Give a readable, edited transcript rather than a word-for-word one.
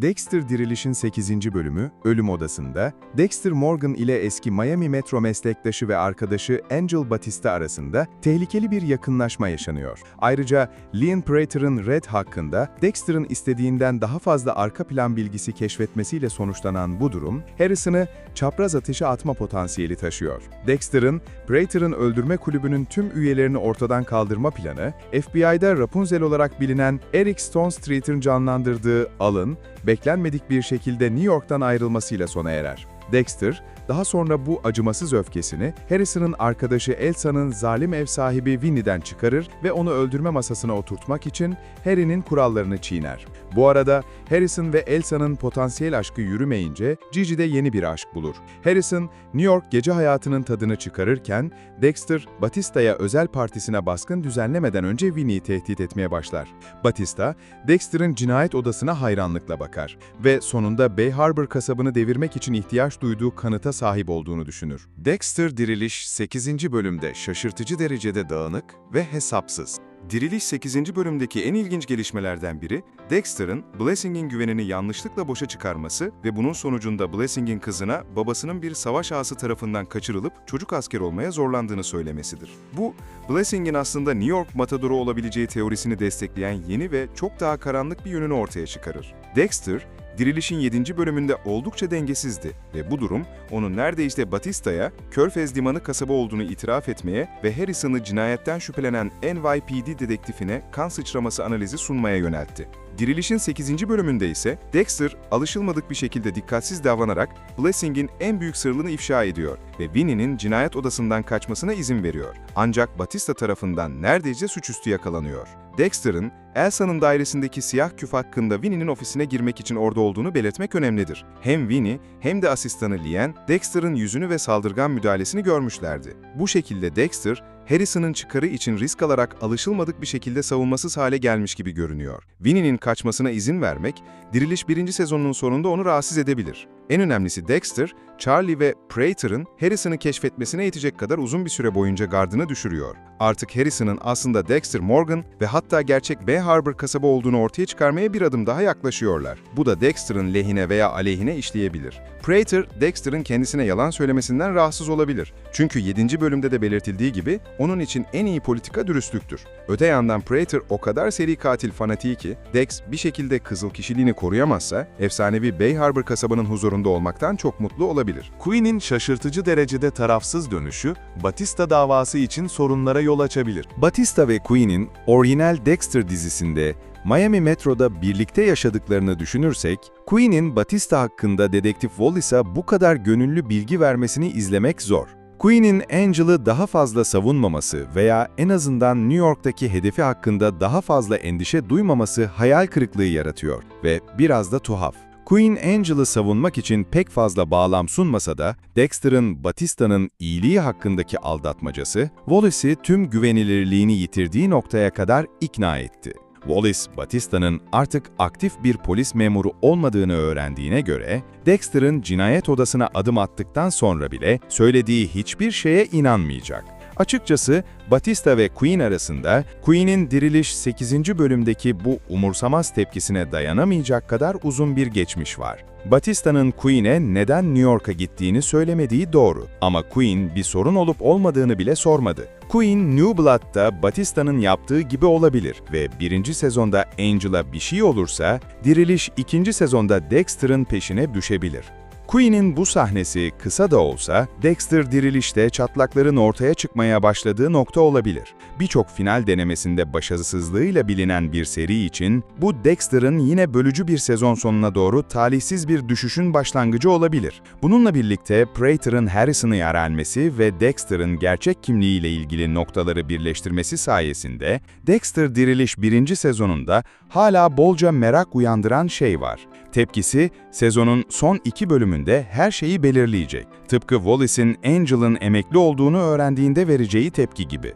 Dexter Diriliş'in 8. bölümü, Ölüm Odası'nda, Dexter Morgan ile eski Miami Metro meslektaşı ve arkadaşı Angel Batista arasında tehlikeli bir yakınlaşma yaşanıyor. Ayrıca Leon Prater'ın Red hakkında Dexter'ın istediğinden daha fazla arka plan bilgisi keşfetmesiyle sonuçlanan bu durum, Harrison'ı çapraz ateşe atma potansiyeli taşıyor. Dexter'ın, Prater'ın öldürme kulübünün tüm üyelerini ortadan kaldırma planı, FBI'da Rapunzel olarak bilinen Eric Stonestreet'in canlandırdığı Al'ın, beklenmedik bir şekilde New York'tan ayrılmasıyla sona erer. Dexter, daha sonra bu acımasız öfkesini Harrison'ın arkadaşı Elsa'nın zalim ev sahibi Winnie'den çıkarır ve onu öldürme masasına oturtmak için Harry'nin kurallarını çiğner. Bu arada Harrison ve Elsa'nın potansiyel aşkı yürümeyince Gigi de yeni bir aşk bulur. Harrison, New York gece hayatının tadını çıkarırken Dexter, Batista'ya özel partisine baskın düzenlemeden önce Winnie'yi tehdit etmeye başlar. Batista, Dexter'ın cinayet odasına hayranlıkla bakar ve sonunda Bay Harbor kasabını devirmek için ihtiyaç duyduğu kanıta sahip olduğunu düşünür. Dexter Diriliş 8. bölümde şaşırtıcı derecede dağınık ve hesapsız. Diriliş 8. bölümdeki en ilginç gelişmelerden biri, Dexter'ın Blessing'in güvenini yanlışlıkla boşa çıkarması ve bunun sonucunda Blessing'in kızına babasının bir savaş ağası tarafından kaçırılıp çocuk asker olmaya zorlandığını söylemesidir. Bu, Blessing'in aslında New York matadoru olabileceği teorisini destekleyen yeni ve çok daha karanlık bir yönünü ortaya çıkarır. Dexter, Diriliş'in 7. bölümünde oldukça dengesizdi ve bu durum onu neredeyse Batista'ya Körfez Limanı kasaba olduğunu itiraf etmeye ve Harrison'ı cinayetten şüphelenen NYPD dedektifine kan sıçraması analizi sunmaya yöneltti. Diriliş'in 8. bölümünde ise Dexter, alışılmadık bir şekilde dikkatsiz davranarak Blessing'in en büyük sırrını ifşa ediyor ve Winnie'nin cinayet odasından kaçmasına izin veriyor. Ancak Batista tarafından neredeyse suçüstü yakalanıyor. Dexter'ın, Elsa'nın dairesindeki siyah küf hakkında Winnie'nin ofisine girmek için orada olduğunu belirtmek önemlidir. Hem Winnie hem de asistanı Leanne, Dexter'ın yüzünü ve saldırgan müdahalesini görmüşlerdi. Bu şekilde Dexter, Harrison'ın çıkarı için risk alarak alışılmadık bir şekilde savunmasız hale gelmiş gibi görünüyor. Winnie'nin kaçmasına izin vermek, Diriliş 1. sezonunun sonunda onu rahatsız edebilir. En önemlisi Dexter, Charlie ve Prater'ın Harrison'ı keşfetmesine yetecek kadar uzun bir süre boyunca gardını düşürüyor. Artık Harrison'ın aslında Dexter Morgan ve hatta gerçek Bay Harbor kasaba olduğunu ortaya çıkarmaya bir adım daha yaklaşıyorlar. Bu da Dexter'ın lehine veya aleyhine işleyebilir. Prater, Dexter'ın kendisine yalan söylemesinden rahatsız olabilir. Çünkü 7. bölümde de belirtildiği gibi onun için en iyi politika dürüstlüktür. Öte yandan Prater o kadar seri katil fanatiği ki Dex bir şekilde kızıl kişiliğini koruyamazsa efsanevi Bay Harbor kasabanın huzurunda olmaktan çok mutlu olabilir. Quinn'in şaşırtıcı derecede tarafsız dönüşü, Batista davası için sorunlara yol açabilir. Batista ve Quinn'in orijinal Dexter dizisinde Miami Metro'da birlikte yaşadıklarını düşünürsek, Quinn'in Batista hakkında Dedektif Wallace'a bu kadar gönüllü bilgi vermesini izlemek zor. Quinn'in Angel'ı daha fazla savunmaması veya en azından New York'taki hedefi hakkında daha fazla endişe duymaması hayal kırıklığı yaratıyor ve biraz da tuhaf. Quinn, Angel'ı savunmak için pek fazla bağlam sunmasa da, Dexter'ın Batista'nın iyiliği hakkındaki aldatmacası, Wallace'i tüm güvenilirliğini yitirdiği noktaya kadar ikna etti. Wallace, Batista'nın artık aktif bir polis memuru olmadığını öğrendiğine göre, Dexter'ın cinayet odasına adım attıktan sonra bile söylediği hiçbir şeye inanmayacak. Açıkçası Batista ve Quinn arasında, Quinn'in Diriliş 8. bölümdeki bu umursamaz tepkisine dayanamayacak kadar uzun bir geçmiş var. Batista'nın Quinn'e neden New York'a gittiğini söylemediği doğru ama Quinn bir sorun olup olmadığını bile sormadı. Quinn, New Blood'da Batista'nın yaptığı gibi olabilir ve 1. sezonda Angel'a bir şey olursa, Diriliş 2. sezonda Dexter'ın peşine düşebilir. Quinn'in bu sahnesi kısa da olsa, Dexter Diriliş'te çatlakların ortaya çıkmaya başladığı nokta olabilir. Birçok final denemesinde başarısızlığıyla bilinen bir seri için, bu Dexter'ın yine bölücü bir sezon sonuna doğru talihsiz bir düşüşün başlangıcı olabilir. Bununla birlikte Prater'ın Harrison'ı yönelmesi ve Dexter'ın gerçek kimliğiyle ilgili noktaları birleştirmesi sayesinde, Dexter Diriliş 1. sezonunda hala bolca merak uyandıran şey var. Tepkisi, sezonun son 2 bölümünde her şeyi belirleyecek. Tıpkı Wallace'in Angel'ın emekli olduğunu öğrendiğinde vereceği tepki gibi.